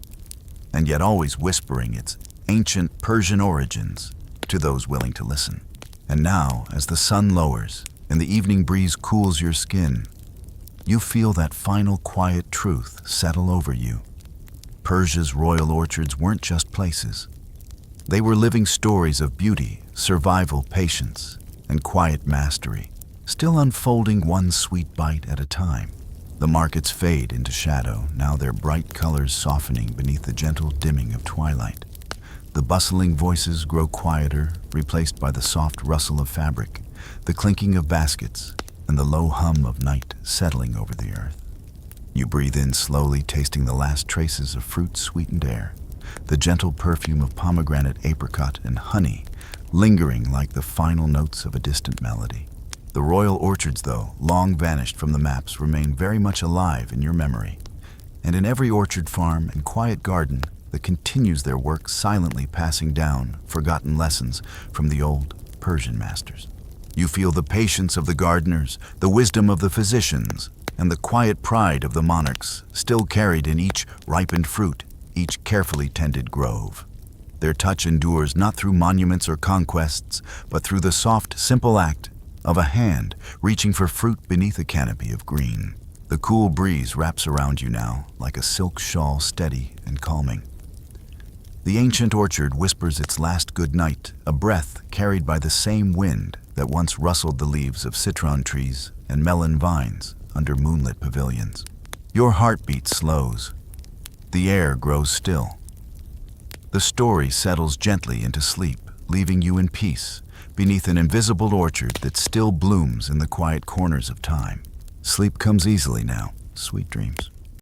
and yet always whispering its ancient Persian origins to those willing to listen. And now, as the sun lowers and the evening breeze cools your skin, you feel that final quiet truth settle over you. Persia's royal orchards weren't just places. They were living stories of beauty, survival, patience, and quiet mastery, still unfolding one sweet bite at a time. The markets fade into shadow, now their bright colors softening beneath the gentle dimming of twilight. The bustling voices grow quieter, replaced by the soft rustle of fabric, the clinking of baskets, and the low hum of night settling over the earth. You breathe in slowly, tasting the last traces of fruit-sweetened air, the gentle perfume of pomegranate, apricot, and honey, lingering like the final notes of a distant melody. The royal orchards, though, long vanished from the maps, remain very much alive in your memory. And in every orchard, farm, and quiet garden that continues their work, silently passing down forgotten lessons from the old Persian masters. You feel the patience of the gardeners, the wisdom of the physicians, and the quiet pride of the monarchs still carried in each ripened fruit, each carefully tended grove. Their touch endures not through monuments or conquests, but through the soft, simple act of a hand reaching for fruit beneath a canopy of green. The cool breeze wraps around you now like a silk shawl, steady and calming. The ancient orchard whispers its last good night, a breath carried by the same wind that once rustled the leaves of citron trees and melon vines under moonlit pavilions. Your heartbeat slows. The air grows still. The story settles gently into sleep, leaving you in peace beneath an invisible orchard that still blooms in the quiet corners of time. Sleep comes easily now. Sweet dreams.